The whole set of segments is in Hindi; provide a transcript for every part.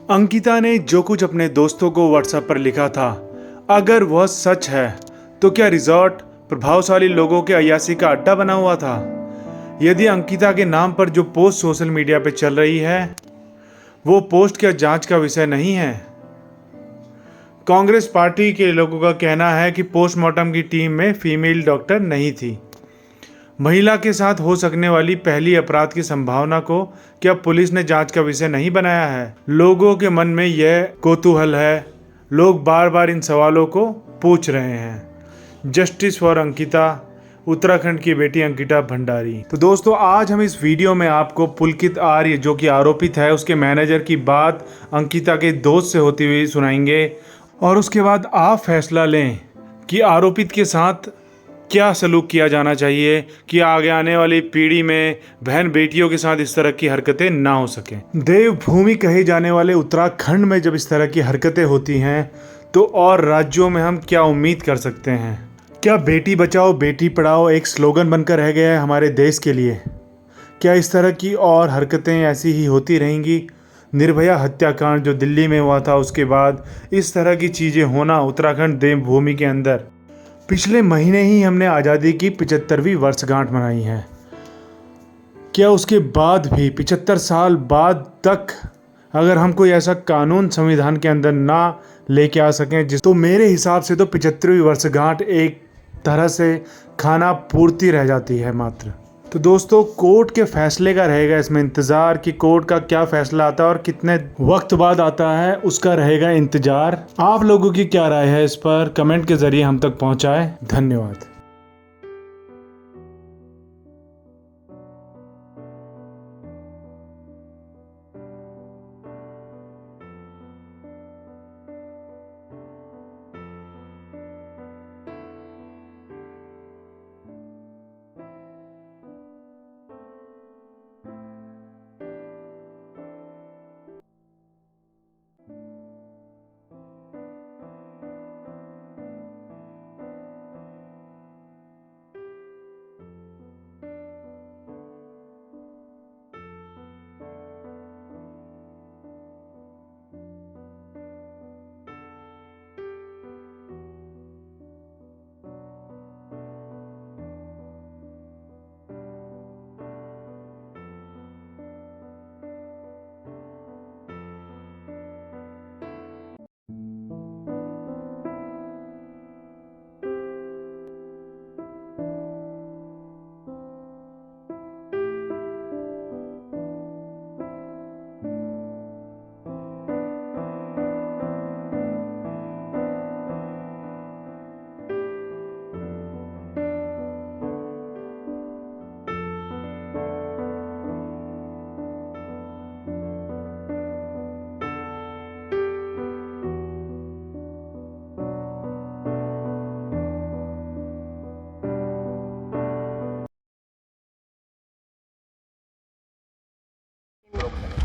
अंकिता ने जो कुछ अपने दोस्तों को व्हाट्सएप पर लिखा था, अगर वह सच है तो क्या रिजॉर्ट प्रभावशाली लोगों के अय्यासी का अड्डा बना हुआ था? यदि अंकिता के नाम पर जो पोस्ट सोशल मीडिया पर चल रही है वो पोस्ट क्या जांच का विषय नहीं है? कांग्रेस पार्टी के लोगों का कहना है कि पोस्टमार्टम की टीम में फीमेल डॉक्टर नहीं थी। महिला के साथ हो सकने वाली पहली अपराध की संभावना को क्या पुलिस ने जांच का विषय नहीं बनाया है? लोगों के मन में यह कौतूहल है। लोग बार बार इन सवालों को पूछ रहे हैं। जस्टिस फॉर अंकिता, उत्तराखंड की बेटी अंकिता भंडारी। तो दोस्तों, आज हम इस वीडियो में आपको पुलकित आर्य जो कि आरोपित है उसके मैनेजर की बात अंकिता के दोस्त से होती हुई सुनाएंगे और उसके बाद आप फैसला लें कि आरोपित के साथ क्या सलूक किया जाना चाहिए कि आगे आने वाली पीढ़ी में बहन बेटियों के साथ इस तरह की हरकतें ना हो सकें। देवभूमि कहे जाने वाले उत्तराखंड में जब इस तरह की हरकतें होती हैं तो और राज्यों में हम क्या उम्मीद कर सकते हैं? क्या बेटी बचाओ बेटी पढ़ाओ एक स्लोगन बनकर रह गया है हमारे देश के लिए? क्या इस तरह की और हरकतें ऐसी ही होती रहेंगी? निर्भया हत्याकांड जो दिल्ली में हुआ था, उसके बाद इस तरह की चीज़ें होना उत्तराखंड देवभूमि के अंदर। पिछले महीने ही हमने आज़ादी की 75वीं वर्षगांठ मनाई है। क्या उसके बाद भी 75 साल बाद तक अगर हम कोई ऐसा कानून संविधान के अंदर ना लेके आ सकें तो मेरे हिसाब से तो 75वीं वर्षगांठ एक तरह से खाना पूर्ति रह जाती है मात्र। तो दोस्तों, कोर्ट के फैसले का रहेगा इसमें इंतज़ार कि कोर्ट का क्या फैसला आता है और कितने वक्त बाद आता है, उसका रहेगा इंतज़ार। आप लोगों की क्या राय है इस पर कमेंट के ज़रिए हम तक पहुंचाएं। धन्यवाद।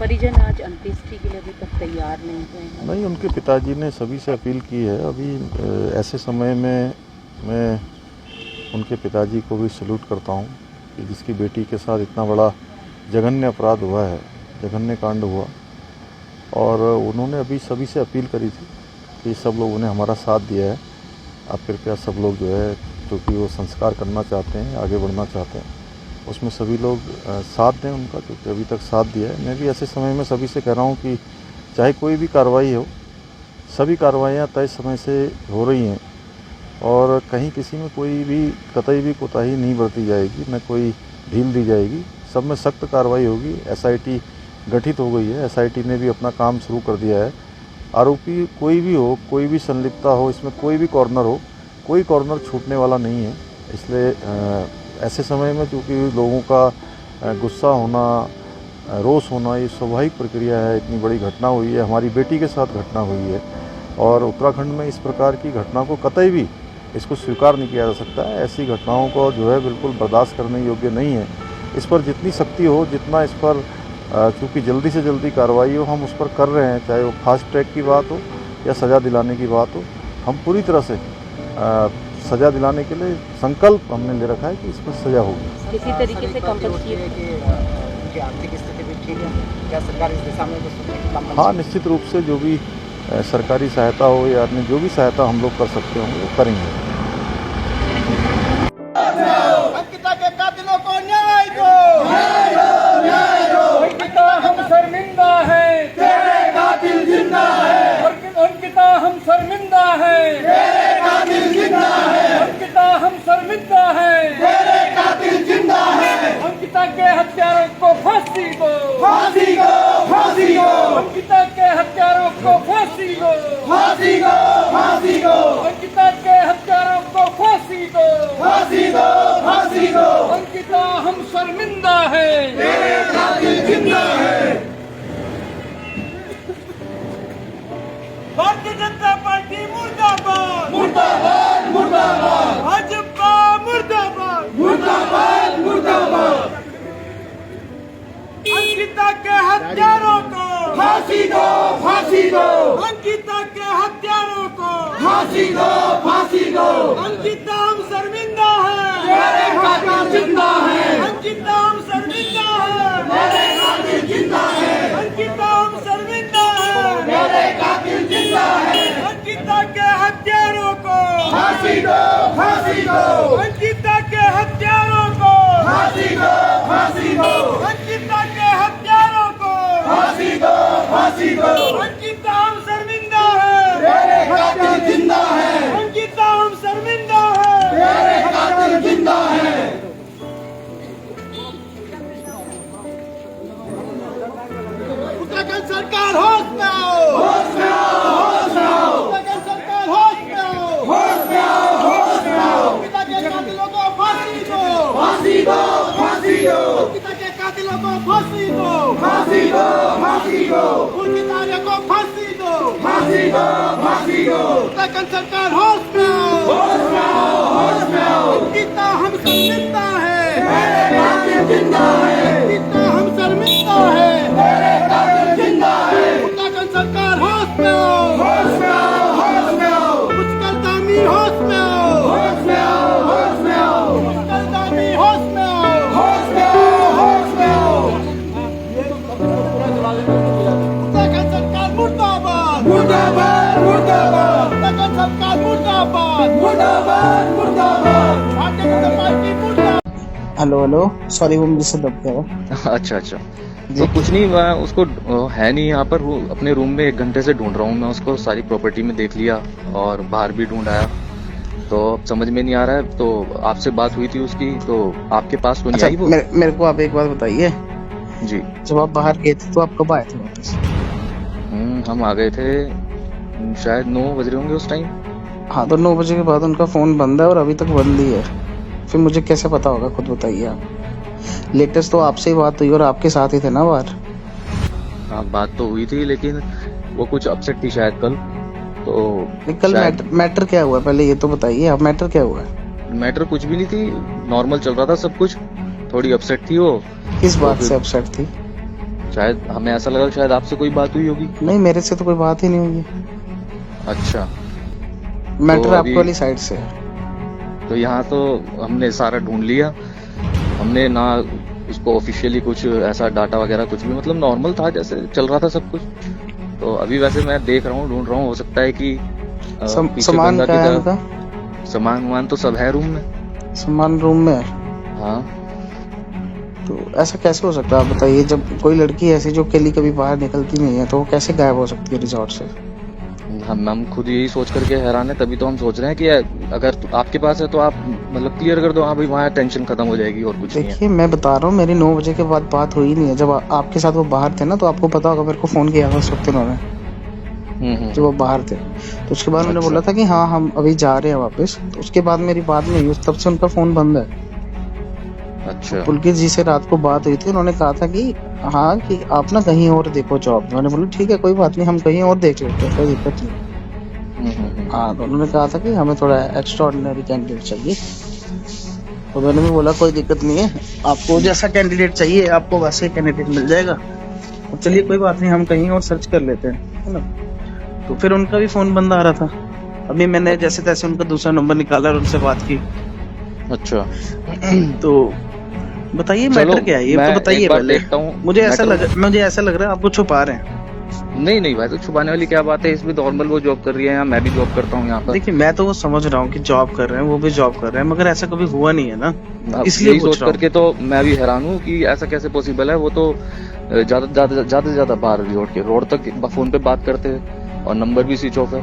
परिजन आज अंत्येष्टि के लिए अभी तक तैयार नहीं हुए हैं। नहीं, उनके पिताजी ने सभी से अपील की है। अभी ऐसे समय में मैं उनके पिताजी को भी सल्यूट करता हूं कि जिसकी बेटी के साथ इतना बड़ा जघन्य अपराध हुआ है, जघन्य कांड हुआ, और उन्होंने अभी सभी से अपील करी थी कि सब लोगों ने हमारा साथ दिया है। अब कृपया सब लोग जो है, क्योंकि वो संस्कार करना चाहते हैं, आगे बढ़ना चाहते हैं, उसमें सभी लोग साथ दें उनका, क्योंकि अभी तक साथ दिया है। मैं भी ऐसे समय में सभी से कह रहा हूँ कि चाहे कोई भी कार्रवाई हो, सभी कार्रवाइयाँ तय समय से हो रही हैं और कहीं किसी में कोई भी कतई भी कोताही नहीं बरती जाएगी, न कोई ढील दी जाएगी। सब में सख्त कार्रवाई होगी। एसआईटी गठित हो गई है, एसआईटी ने भी अपना काम शुरू कर दिया है। आरोपी कोई भी हो, कोई भी संलिप्तता हो, इसमें कोई भी कॉर्नर हो, कोई कॉर्नर छूटने वाला नहीं है। इसलिए ऐसे समय में चूँकि लोगों का गुस्सा होना, रोष होना, ये स्वाभाविक प्रक्रिया है। इतनी बड़ी घटना हुई है, हमारी बेटी के साथ घटना हुई है और उत्तराखंड में इस प्रकार की घटना को कतई भी इसको स्वीकार नहीं किया जा सकता है। ऐसी घटनाओं को जो है बिल्कुल बर्दाश्त करने योग्य नहीं है। इस पर जितनी सख्ती हो, जितना इस पर चूँकि जल्दी से जल्दी कार्रवाई हो, हम उस पर कर रहे हैं। चाहे वो फास्ट ट्रैक की बात हो या सज़ा दिलाने की बात हो, हम पूरी तरह से सज़ा दिलाने के लिए संकल्प हमने ले रखा है कि इस पर सज़ा होगी। किसी तरीके से कंपल्सरी उनकी आर्थिक स्थिति भी की है, क्या सरकार इस दिशा में कुछ काम कर हाँ, सकती है? निश्चित रूप से जो भी सरकारी सहायता हो या अन्य जो भी सहायता हम लोग कर सकते होंगे वो करेंगे। अंकिता के कातिलों को न्याय दो। अंकिता हम शर्मिंदा है, तेरे कातिल जिंदा है। अंकिता हम शर्मिंदा है, तेरे कातिल जिंदा है। अंकिता हम शर्मिंदा है, तेरे कातिल जिंदा है। अंकिता के हत्यारों को फांसी दो, फांसी दो, फांसी दो। अंकिता के हत्यारों को फांसी दो, फांसी दो, फांसी दो। अंकिता के हत्यारों को फांसी दो, फांसी दो, फांसी दो। अंकिता हम शर्मिंदा है, तेरे कातिल जिंदा है। भारतीय जनता पार्टी मुर्दाबाद, मुर्दाबाद, मुर्दाबाद। भाजपा मुर्दाबाद, मुर्दाबाद, मुर्दाबाद। अंकिता के हत्यारों को फांसी दो, फांसी दो। अंकिता के हत्यारों को फांसी दो, फांसी दो। अंकिता हम शर्मिंदा है, तेरे कातिल जिंदा है। अंकिता हम शर्मिंदा है, तेरे कातिल जिंदा है। अंकिता हम शर्मिंदा है, तेरे कातिल जिंदा है। अंकिता के हत्यारों को फांसी दो, फांसी दो। अंकिता के हत्यारों को फांसी दो, फांसी दो। अंकिता के हत्यारों को फांसी दो, फांसी दो। अंकिता हम शर्मिंदा है, तेरे कातिल जिंदा है। अंकिता हम शर्मिंदा है, तेरे कातिल जिंदा है। उत्तराखंड सरकार होश में आओ, होश में आओ, होश में आओ। उत्तराखंड सरकार होश में आओ, होश में आओ, होश में आओ। अंकिता के कातिलों को फांसी दो, फांसी दो, फांसी दो। अंकिता के कातिलों को फांसी दो, फांसी दो, फांसी दो। उनकी को फांसी दो, फांसी दो, फांसी दो। उत्तराखंड सरकार होश में आओ, होश में आओ, होश में आओ। अंकिता हम शर्मिंदा है, तेरे कातिल जिंदा है। अंकिता हम शर्मिंदा है, तेरे कातिल जिंदा है। उत्तराखंड सरकार होश में आओ, होश में आओ, होश में आओ। मुश्किलदानी होश में आओ, होश में आओ, होश में आओ। मुश्किलदानी होश में आओ, होश में आओ, होश में आओ। उत्तराखंड सरकार मुर्दाबाद, मुर्दाबाद, मुर्दाबाद। उत्तराखंड सरकार मुर्दाबाद, मुर्दाबाद, मुर्दाबाद। भारतीय जनता पार्टी मुर्दाबाद। हेलो हेलो, सॉरी वो मुझसे दब गया। अच्छा अच्छा, तो कुछ नहीं, मैं उसको है नहीं यहाँ पर, वो अपने रूम में 1 घंटे से ढूंढ रहा हूँ मैं उसको। सारी प्रॉपर्टी में देख लिया और बाहर भी ढूंढ आया, तो अब समझ में नहीं आ रहा है। तो आपसे बात हुई थी उसकी, तो आपके पास तो नहीं आई वो? मेरे को आप एक बात बताइए जी। जब आप बाहर गए थे तो आप कब आए थे वापस? हम आ गए थे शायद 9 बज रहे होंगे उस टाइम। हाँ, तो 9 बजे के बाद उनका फोन बंद है और अभी तक बंद ही है। फिर मुझे कैसे पता होगा, खुद बताइए आप। लेटेस्ट तो आपसे ही बात हुई और आपके साथ ही थे ना बाहर। हाँ, बात तो हुई थी, लेकिन वो कुछ अपसेट थी शायद कल। तो कल शायद मैटर क्या हुआ, पहले ये तो बताइए आप, मैटर क्या हुआ है? मैटर कुछ भी नहीं थी, नॉर्मल चल रहा था सब कुछ। थोड़ी अपसेट थी वो। किस बात तो से अपसेट थी? शायद हमें ऐसा लगा शायद आपसे कोई बात हुई होगी। नहीं, मेरे से तो कोई बात ही नहीं हुई। अच्छा, मैटर तो आपकी वाली साइड से है। तो यहाँ तो हमने सारा ढूंढ लिया, हमने ना उसको ऑफिशियली कुछ ऐसा डाटा वगैरह कुछ भी, मतलब नॉर्मल था जैसे चल रहा था सब कुछ। तो अभी वैसे मैं देख रहा हूँ, ढूंढ रहा हूँ, हो सकता है कि पीछे सामान बंदा क्या है की उनका? तरह। सामान तो सब है रूम में। सामान रूम में है? हाँ। तो ऐसा कैसे हो सकता है आप बताइए? जब कोई लड़की ऐसी जो अकेली कभी बाहर निकलती नहीं है, तो वो कैसे गायब हो सकती है रिजॉर्ट से? हम खुद यही सोच करके हैरान है, तभी तो हम सोच रहे हैं कि अगर आपके पास है तो आप मतलब क्लियर कर दो। हाँ भाई, वहाँ टेंशन खत्म हो जाएगी और कुछ नहीं है। देखिए, मैं बता रहा हूँ, मेरी 9 बजे के बाद बात हुई नहीं है। जब आपके साथ वो बाहर थे ना, तो आपको पता होगा, मेरे को फोन किया था उस वक्त उन्होंने, जब वो बाहर थे। तो उसके बाद उन्होंने बोला था कि हाँ हम अभी जा रहे हैं वापस। तो उसके बाद मेरी बात नहीं हुई, तब से उनका फोन बंद है। अच्छा। पुलकित जी से रात को बात हुई थी, उन्होंने कहा था कि हाँ कि आप ना कहीं और देखो जॉब। मैंने बोला ठीक है, कोई बात नहीं, हम कहीं और देख लेते हैं, कोई दिक्कत नहीं। हाँ, तो उन्होंने कहा था कि हमें थोड़ा एक्स्ट्रा ऑर्डिनरी कैंडिडेट चाहिए। तो मैंने भी बोला कोई दिक्कत नहीं है, आपको जैसा कैंडिडेट चाहिए आपको वैसे कैंडिडेट मिल जाएगा। तो चलिए कोई बात नहीं, हम कहीं और सर्च कर लेते हैं, है ना। तो फिर उनका भी फोन बंद आ रहा था। अभी मैंने जैसे तैसे उनका दूसरा नंबर निकाला और उनसे बात की। अच्छा। तो बताइए चलो, मैटर क्या है ये मैं तो बताइए एक बार पहले। देखता हूँ। मुझे ऐसा मैटर- लग रहा है आपको छुपा रहे हैं। नहीं नहीं भाई, तो छुपाने वाली क्या बात है, इसमें नॉर्मल वो जॉब कर रही है, यहाँ मैं भी जॉब करता हूँ यहाँ पर। देखिए मैं तो वो समझ रहा हूँ कि जॉब कर रहे हैं, वो भी जॉब कर रहे हैं, मगर ऐसा कभी हुआ नहीं है ना, अब इसलिए यही पूछ सोच रहा हूँ। करके तो मैं भी हैरान हूँ कि ऐसा कैसे पॉसिबल है। वो तो ज्यादा से ज्यादा बाहर रोड तक फोन पे बात करते हैं और नंबर भी स्विच ऑफ है।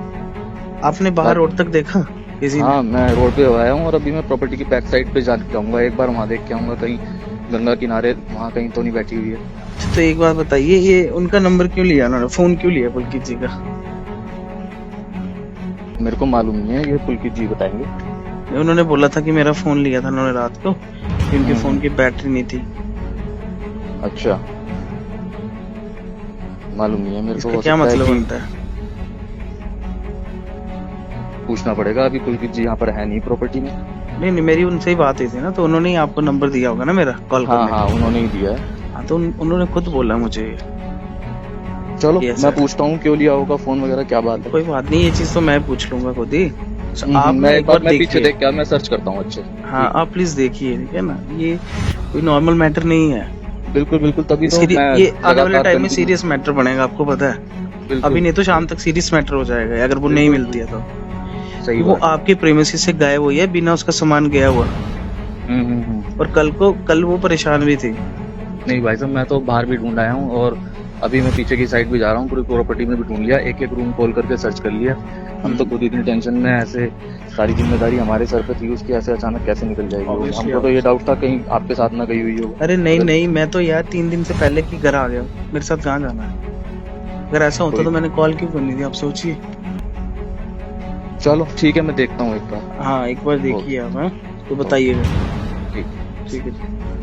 आपने बाहर रोड तक देखा किसी ने? हाँ, मैं रोड पे आया हूँ और अभी मैं प्रॉपर्टी की बैक साइड पे जाऊंगा, एक बार वहाँ देख के आऊंगा, कहीं गंगा किनारे वहाँ कहीं तो नहीं बैठी हुई है। तो एक बात बताइए, ये उनका नंबर क्यों लिया उन्होंने, फोन क्यों लिया पुलकित जी का? मेरे को मालूम नहीं है, ये पुलकित जी बताएंगे। उन्होंने बोला था कि मेरा फोन लिया था उन्होंने रात को, कि उनके फोन की बैटरी नहीं थी। अच्छा, मालूम नहीं है मेरे को। इसका हो क्या सकता है मतलब कि बनता है? पूछना पड़ेगा, अभी पुलकित जी यहाँ पर है नहीं प्रॉपर्टी में। नहीं मेरी उनसे ही बात हुई थी ना, तो उन्होंने ही आपको नंबर दिया होगा ना मेरा कॉल हाँ करने का। हाँ, उन्होंने ही दिया है। हाँ तो उन्होंने खुद बोला मुझे। चलो ये ऐसा मैं है। पूछता हूँ क्यों लिया होगा फोन वगैरह, क्या बात है। कोई बात नहीं, ये चीज तो मैं पूछ लूंगा खुद ही। आप मैं एक बार मैं पीछे देखिए। देख के मैं सर्च करता हूँ अच्छे। हाँ आप प्लीज देखिए, ठीक है ना, ये कोई नॉर्मल मैटर नहीं है। बिल्कुल बिल्कुल, तभी तो इसके मैं ये आने वाले लगातार टाइम में continue- सीरियस मैटर बनेगा, आपको पता है। बिल्कुल, अभी नहीं तो शाम तक सीरियस मैटर हो जाएगा अगर वो नहीं मिलती है तो। सही वो बात है। आपके प्रेमिसेस से गायब हुई है बिना उसका सामान गया हुआ, और कल वो परेशान भी थी। नहीं भाई साहब, मैं तो बाहर भी ढूंढ आया हूँ और अभी मैं पीछे की साइड भी जा रहा हूँ, पूरी प्रॉपर्टी में भी ढूंढ लिया, एक एक रूम खोल करके सर्च कर लिया। हम तो खुद इतनी टेंशन में, ऐसे सारी जिम्मेदारी हमारे सर पे थी, उसकी ऐसे अचानक कैसे निकल जाएगी। Obviously, हमको तो ये डाउट था कहीं आपके साथ ना गई हुई हो। अरे नहीं मैं तो यार 3 दिन से पहले की घर आ गया हूँ, मेरे साथ कहाँ जाना है? अगर ऐसा होता तो मैंने कॉल क्यों करनी थी, आप सोचिए। चलो ठीक है, मैं देखता हूँ एक बार। हाँ एक बार देखिए आप, हाँ तो बताइएगा। ठीक। ठीक है।